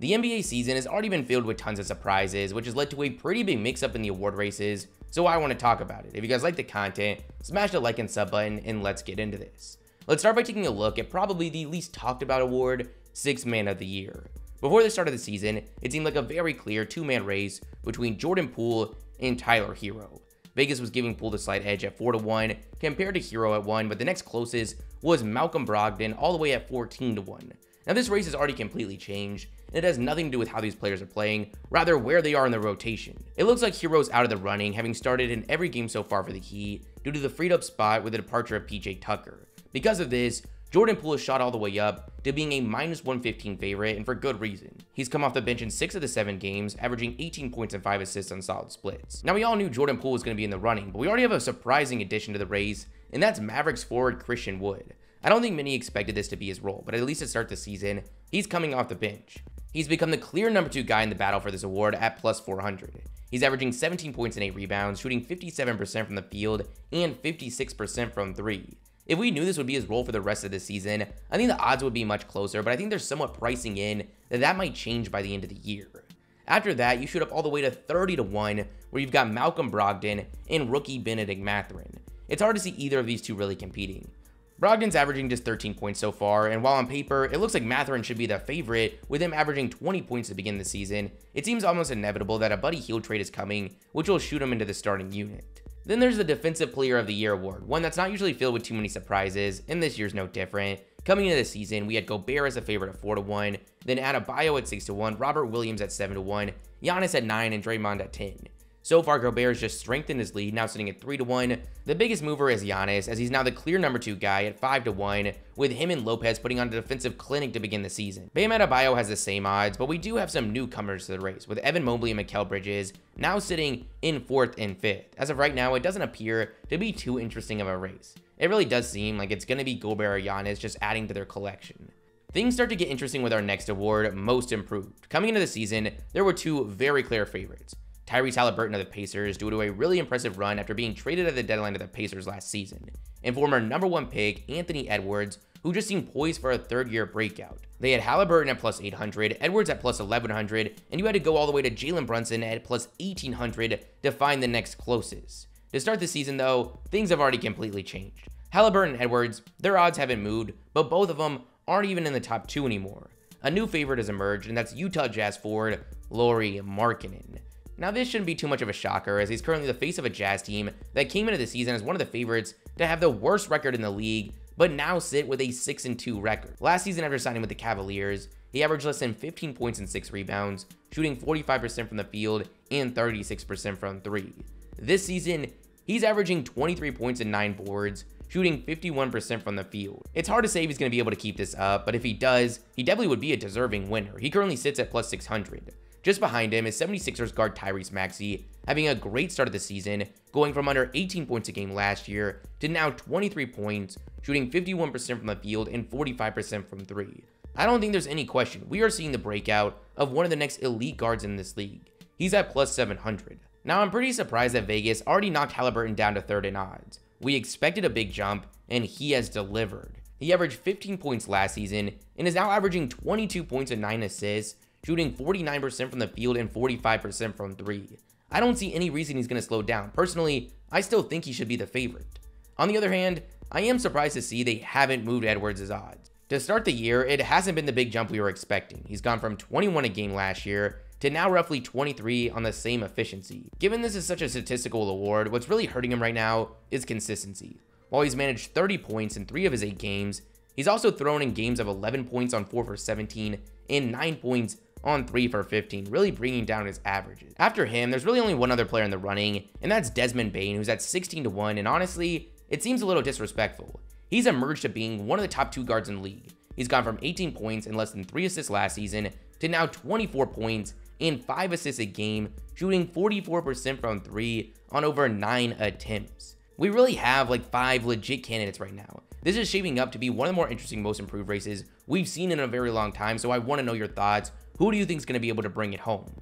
The NBA season has already been filled with tons of surprises, which has led to a pretty big mix-up in the award races, so I want to talk about it. If you guys like the content, smash the like and sub button, and let's get into this. Let's start by taking a look at probably the least talked about award, Sixth Man of the Year. Before the start of the season, it seemed like a very clear two-man race between Jordan Poole and Tyler Hero. Vegas was giving Poole the slight edge at 4-1 compared to Hero at 1, but the next closest was Malcolm Brogdon all the way at 14-1. Now this race has already completely changed, and it has nothing to do with how these players are playing, rather where they are in the rotation. It looks like Hero's out of the running, having started in every game so far for the Heat due to the freed up spot with the departure of PJ Tucker. Because of this, Jordan Poole is shot all the way up to being a -115 favorite, and for good reason. He's come off the bench in 6 of the 7 games, averaging 18 points and 5 assists on solid splits. Now we all knew Jordan Poole was going to be in the running, but we already have a surprising addition to the race, and that's Mavericks forward Christian Wood. I don't think many expected this to be his role, but at least to start the season, he's coming off the bench. He's become the clear number 2 guy in the battle for this award at plus 400. He's averaging 17 points and 8 rebounds, shooting 57% from the field and 56% from 3. If we knew this would be his role for the rest of the season, I think the odds would be much closer, but I think they're somewhat pricing in that might change by the end of the year. After that, you shoot up all the way to 30-1, where you've got Malcolm Brogdon and rookie Benedict Mathurin. It's hard to see either of these two really competing. Brogdon's averaging just 13 points so far, and while on paper, it looks like Mathurin should be the favorite, with him averaging 20 points to begin the season, it seems almost inevitable that a Buddy Hield trade is coming, which will shoot him into the starting unit. Then there's the Defensive Player of the Year award, one that's not usually filled with too many surprises, and this year's no different. Coming into the season, we had Gobert as a favorite at 4-1, then Adebayo at 6-1, Robert Williams at 7-1, Giannis at 9, and Draymond at 10. So far, Gobert has just strengthened his lead, now sitting at 3-1. The biggest mover is Giannis, as he's now the clear number 2 guy at 5-1, with him and Lopez putting on a defensive clinic to begin the season. Bam Adebayo has the same odds, but we do have some newcomers to the race, with Evan Mobley and Mikal Bridges now sitting in 4th and 5th. As of right now, it doesn't appear to be too interesting of a race. It really does seem like it's going to be Gobert or Giannis just adding to their collection. Things start to get interesting with our next award, Most Improved. Coming into the season, there were 2 very clear favorites. Tyrese Haliburton of the Pacers due to a really impressive run after being traded at the deadline of the Pacers last season, and former number 1 pick Anthony Edwards, who just seemed poised for a third-year breakout. They had Haliburton at plus 800, Edwards at plus 1100, and you had to go all the way to Jalen Brunson at plus 1800 to find the next closest. To start the season though, things have already completely changed. Haliburton and Edwards, their odds haven't moved, but both of them aren't even in the top 2 anymore. A new favorite has emerged, and that's Utah Jazz forward Lauri Markkanen. Now this shouldn't be too much of a shocker, as he's currently the face of a Jazz team that came into the season as one of the favorites to have the worst record in the league, but now sit with a 6-2 record. Last season, after signing with the Cavaliers, he averaged less than 15 points and 6 rebounds, shooting 45% from the field and 36% from 3. This season, he's averaging 23 points and 9 boards, shooting 51% from the field. It's hard to say if he's going to be able to keep this up, but if he does, he definitely would be a deserving winner. He currently sits at plus 600. Just behind him is 76ers guard Tyrese Maxey, having a great start of the season, going from under 18 points a game last year to now 23 points, shooting 51% from the field and 45% from 3. I don't think there's any question, we are seeing the breakout of one of the next elite guards in this league. He's at plus 700. Now I'm pretty surprised that Vegas already knocked Haliburton down to 3rd in odds. We expected a big jump, and he has delivered. He averaged 15 points last season, and is now averaging 22 points and 9 assists, shooting 49% from the field and 45% from 3. I don't see any reason he's going to slow down. Personally, I still think he should be the favorite. On the other hand, I am surprised to see they haven't moved Edwards' odds. To start the year, it hasn't been the big jump we were expecting. He's gone from 21 a game last year to now roughly 23 on the same efficiency. Given this is such a statistical award, what's really hurting him right now is consistency. While he's managed 30 points in 3 of his 8 games, he's also thrown in games of 11 points on 4 for 17 and 9 points on 3 for 15, really bringing down his averages. After him, there's really only one other player in the running, and that's Desmond Bane, who's at 16-1, and honestly, it seems a little disrespectful. He's emerged to being one of the top 2 guards in the league. He's gone from 18 points and less than 3 assists last season to now 24 points and 5 assists a game, shooting 44% from 3 on over 9 attempts. We really have like 5 legit candidates right now. This is shaping up to be one of the more interesting Most Improved races we've seen in a very long time, so I want to know your thoughts. Who do you think is going to be able to bring it home?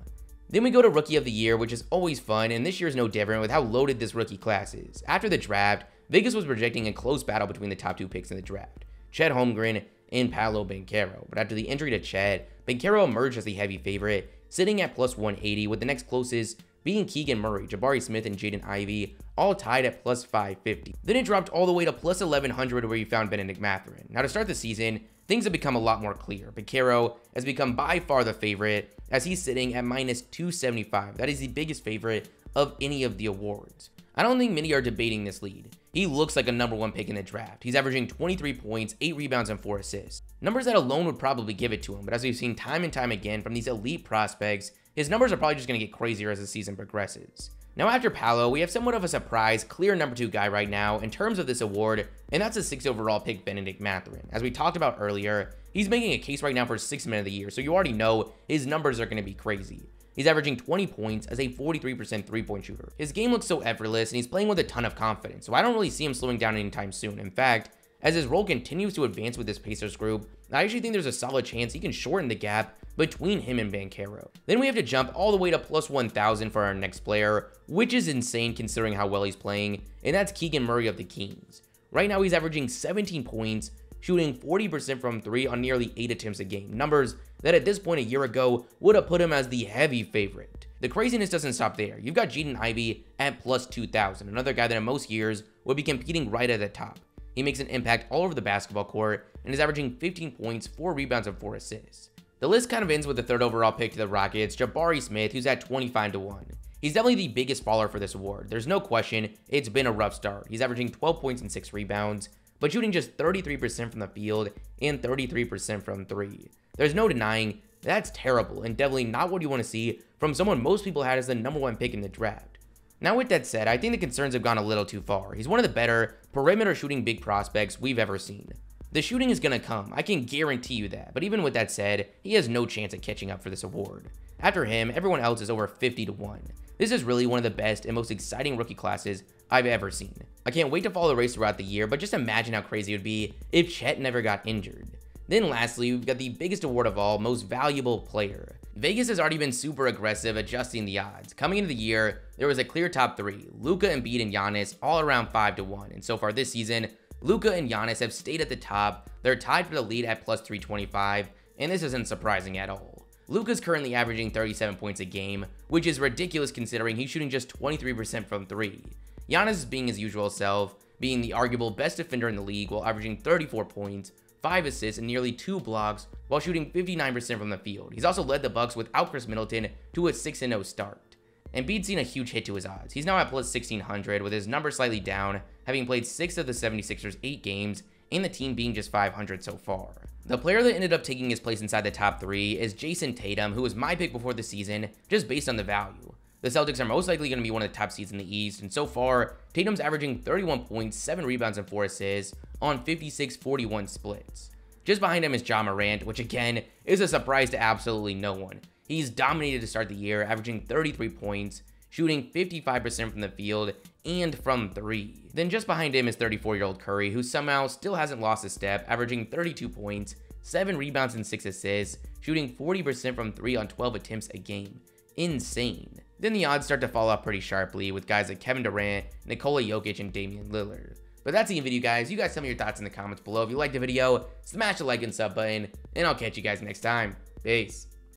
Then we go to Rookie of the Year, which is always fun, and this year is no different with how loaded this rookie class is. After the draft, Vegas was projecting a close battle between the top 2 picks in the draft, Chet Holmgren in Paolo Banchero. But after the injury to Chet, Banchero emerged as the heavy favorite, sitting at plus 180, with the next closest being Keegan Murray, Jabari Smith, and Jaden Ivey, all tied at plus 550. Then it dropped all the way to plus 1100 where you found Bennedict Mathurin. Now to start the season, things have become a lot more clear. Banchero has become by far the favorite as he's sitting at minus 275. That is the biggest favorite of any of the awards. I don't think many are debating this lead. He looks like a #1 pick in the draft. He's averaging 23 points, 8 rebounds, and 4 assists. Numbers that alone would probably give it to him, but as we've seen time and time again from these elite prospects, his numbers are probably just going to get crazier as the season progresses. Now after Paolo, we have somewhat of a surprise, clear #2 guy right now in terms of this award, and that's a 6th overall pick, Bennedict Mathurin. As we talked about earlier, he's making a case right now for 6th man of the year, so you already know his numbers are going to be crazy. He's averaging 20 points as a 43% three-point shooter. His game looks so effortless, and he's playing with a ton of confidence, so I don't really see him slowing down anytime soon. In fact, as his role continues to advance with this Pacers group, I actually think there's a solid chance he can shorten the gap between him and Banchero. Then we have to jump all the way to plus 1000 for our next player, which is insane considering how well he's playing, and that's Keegan Murray of the Kings. Right now he's averaging 17 points, shooting 40% from 3 on nearly 8 attempts a game, numbers that at this point a year ago would have put him as the heavy favorite. The craziness doesn't stop there. You've got Jaden Ivey at plus 2000, another guy that in most years would be competing right at the top. He makes an impact all over the basketball court and is averaging 15 points, 4 rebounds, and 4 assists. The list kind of ends with the 3rd overall pick to the Rockets, Jabari Smith, who's at 25-1. He's definitely the biggest faller for this award. There's no question it's been a rough start. He's averaging 12 points and 6 rebounds, but shooting just 33% from the field and 33% from 3. There's no denying that's terrible and definitely not what you want to see from someone most people had as the #1 pick in the draft. Now with that said, I think the concerns have gone a little too far. He's one of the better perimeter shooting big prospects we've ever seen. The shooting is going to come, I can guarantee you that, but even with that said, he has no chance at catching up for this award. After him, everyone else is over 50-1. This is really one of the best and most exciting rookie classes I've ever seen. I can't wait to follow the race throughout the year, but just imagine how crazy it would be if Chet never got injured. Then lastly, we've got the biggest award of all, most valuable player. Vegas has already been super aggressive adjusting the odds. Coming into the year, there was a clear top 3, Luka, Embiid, and Giannis, all around 5-1, and so far this season, Luka and Giannis have stayed at the top. They're tied for the lead at plus 325, and this isn't surprising at all. Luka's currently averaging 37 points a game, which is ridiculous considering he's shooting just 23% from 3. Giannis is being his usual self, being the arguable best defender in the league while averaging 34 points, 5 assists, and nearly 2 blocks while shooting 59% from the field. He's also led the Bucks without Chris Middleton to a 6-0 start. Embiid's seen a huge hit to his odds. He's now at plus 1600 with his number slightly down, having played 6 of the 76ers 8 games, and the team being just 500 so far. The player that ended up taking his place inside the top 3 is Jason Tatum, who was my pick before the season, just based on the value. The Celtics are most likely going to be one of the top seeds in the East, and so far, Tatum's averaging 31 points, 7 rebounds, and 4 assists on 56-41 splits. Just behind him is JimmerRange, which again is a surprise to absolutely no one. He's dominated to start the year, averaging 33 points, shooting 55% from the field and from 3. Then just behind him is 34-year-old Curry, who somehow still hasn't lost a step, averaging 32 points, 7 rebounds, and 6 assists, shooting 40% from 3 on 12 attempts a game. Insane. Then the odds start to fall off pretty sharply with guys like Kevin Durant, Nikola Jokic, and Damian Lillard. But that's the video, guys. You guys tell me your thoughts in the comments below. If you liked the video, smash the like and sub button, and I'll catch you guys next time. Peace.